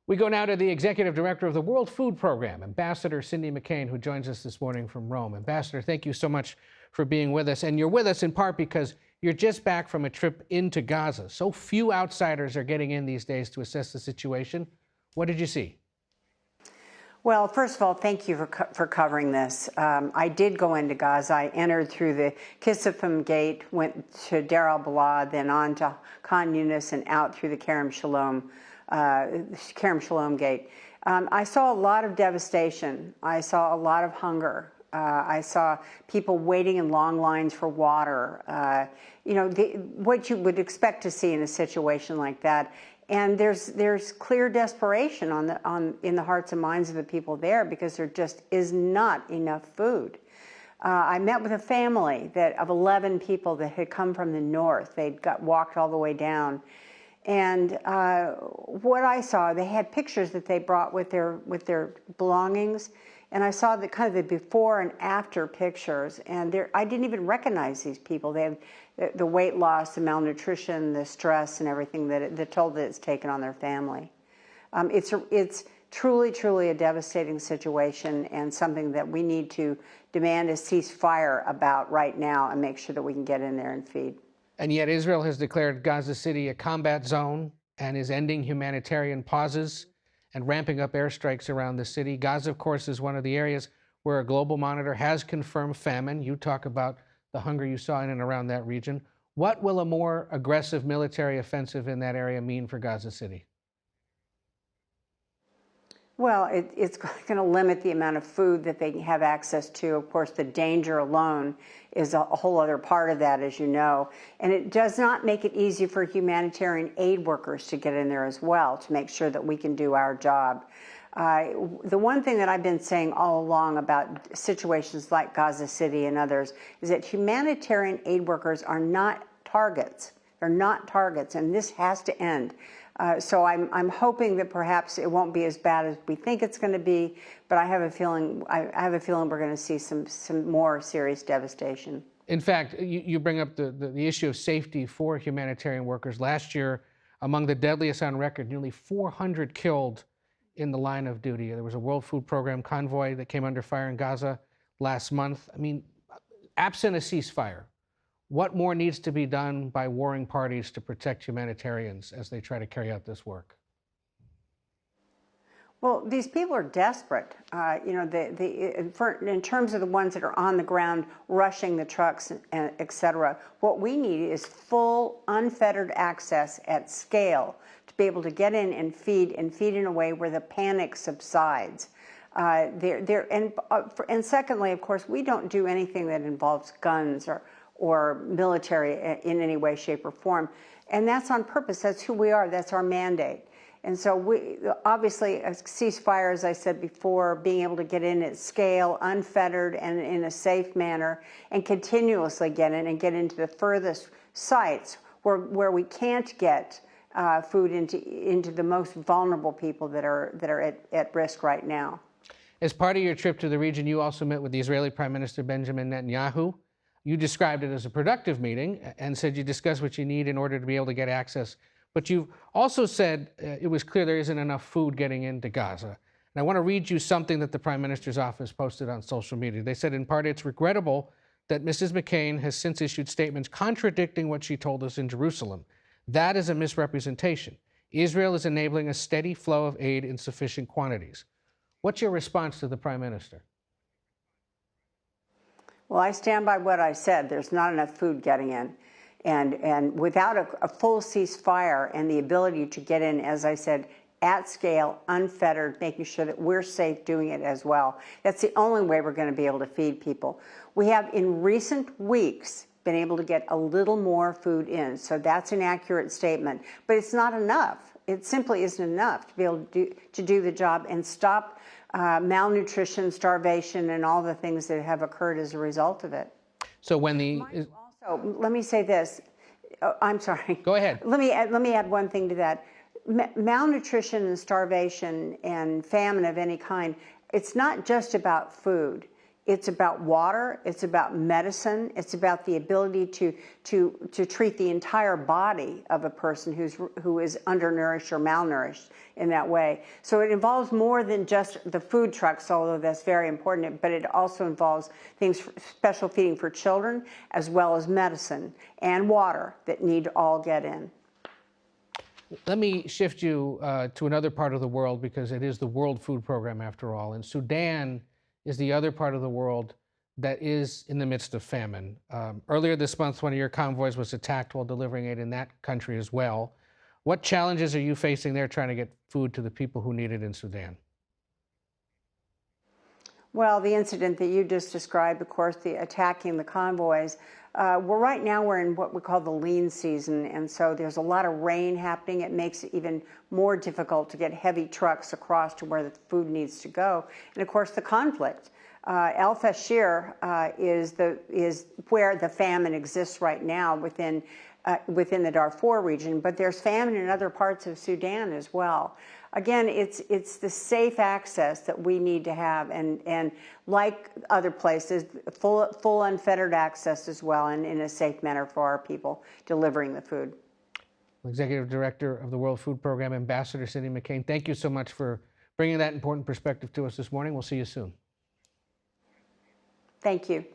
We go now to the executive director of the World Food Program, Ambassador Cindy McCain, who joins us this morning from Rome. Ambassador, thank you so much for being with us. And you're with us in part because you're just back from a trip into Gaza. So few outsiders are getting in these days to assess the situation. What did you see? Well, first of all, thank you for covering this. I did go into Gaza. I entered through the Kisifim Gate, went to Deir al-Balad, then on to Khan Yunis and out through the Kerem Shalom Gate. I saw a lot of devastation. I saw a lot of hunger. I saw people waiting in long lines for water. What you would expect to see in a situation like that. And there's clear desperation in the hearts and minds of the people there because there just is not enough food. I met with a family of 11 people that had come from the north. They'd walked all the way down. And what I saw, they had pictures that they brought with their belongings. And I saw the kind of the before and after pictures, and I didn't even recognize these people. They have the weight loss, the malnutrition, the stress, and everything the toll that it's taken on their family. It's truly a devastating situation, and something that we need to demand a ceasefire about right now and make sure that we can get in there and feed. And yet Israel has declared Gaza City a combat zone and is ending humanitarian pauses and ramping up airstrikes around the city. Gaza, of course, is one of the areas where a global monitor has confirmed famine. You talk about the hunger you saw in and around that region. What will a more aggressive military offensive in that area mean for Gaza City? Well, it's going to limit the amount of food that they have access to. Of course, the danger alone is a whole other part of that, as you know. And it does not make it easy for humanitarian aid workers to get in there as well, to make sure that we can do our job. The one thing that I've been saying all along about situations like Gaza City and others is that humanitarian aid workers are not targets. They're not targets, and this has to end. So I'm hoping that perhaps it won't be as bad as we think it's going to be, but I have a feeling we're going to see some more serious devastation. In fact, you bring up the issue of safety for humanitarian workers. Last year, among the deadliest on record, nearly 400 killed in the line of duty. There was a World Food Program convoy that came under fire in Gaza last month. I mean, absent a ceasefire, what more needs to be done by warring parties to protect humanitarians as they try to carry out this work? Well, these people are desperate. In terms of the ones that are on the ground, rushing the trucks, et cetera, what we need is full, unfettered access at scale to be able to get in and feed in a way where the panic subsides. And secondly, of course, we don't do anything that involves guns or military in any way, shape, or form. And that's on purpose. That's who we are. That's our mandate. And so obviously, a ceasefire, as I said before, being able to get in at scale, unfettered, and in a safe manner, and continuously get in and get into the furthest sites where we can't get food into the most vulnerable people that are at risk right now. As part of your trip to the region, you also met with the Israeli Prime Minister Benjamin Netanyahu. You described it as a productive meeting and said you discussed what you need in order to be able to get access. But you also said it was clear there isn't enough food getting into Gaza. And I want to read you something that the Prime Minister's office posted on social media. They said, in part, it's regrettable that Mrs. McCain has since issued statements contradicting what she told us in Jerusalem. That is a misrepresentation. Israel is enabling a steady flow of aid in sufficient quantities. What's your response to the Prime Minister? Well, I stand by what I said. There's not enough food getting in. And without a full ceasefire and the ability to get in, as I said, at scale, unfettered, making sure that we're safe doing it as well, that's the only way we're going to be able to feed people. We have, in recent weeks, been able to get a little more food in. So that's an accurate statement. But it's not enough. It simply isn't enough to be able to do the job and stop malnutrition, starvation, and all the things that have occurred as a result of it. So when the... Also, let me say this. I'm sorry. Go ahead. Let me add one thing to that. Malnutrition and starvation and famine of any kind, it's not just about food. It's about water, it's about medicine, it's about the ability to treat the entire body of a person who is undernourished or malnourished in that way. So it involves more than just the food trucks, although that's very important, but it also involves things, special feeding for children, as well as medicine and water that need to all get in. Let me shift you to another part of the world, because it is the World Food Program after all. And Sudan is the other part of the world that is in the midst of famine. Earlier this month, one of your convoys was attacked while delivering aid in that country as well. What challenges are you facing there trying to get food to the people who need it in Sudan? Well, the incident that you just described, of course, the attacking the convoys, right now we're in what we call the lean season, and so there's a lot of rain happening. It makes it even more difficult to get heavy trucks across to where the food needs to go. And of course, the conflict. Al-Fashir is where the famine exists right now within the Darfur region, but there's famine in other parts of Sudan as well. Again, it's the safe access that we need to have, and like other places, full unfettered access as well, and in a safe manner for our people delivering the food. Executive Director of the World Food Program, Ambassador Cindy McCain, thank you so much for bringing that important perspective to us this morning. We'll see you soon. Thank you.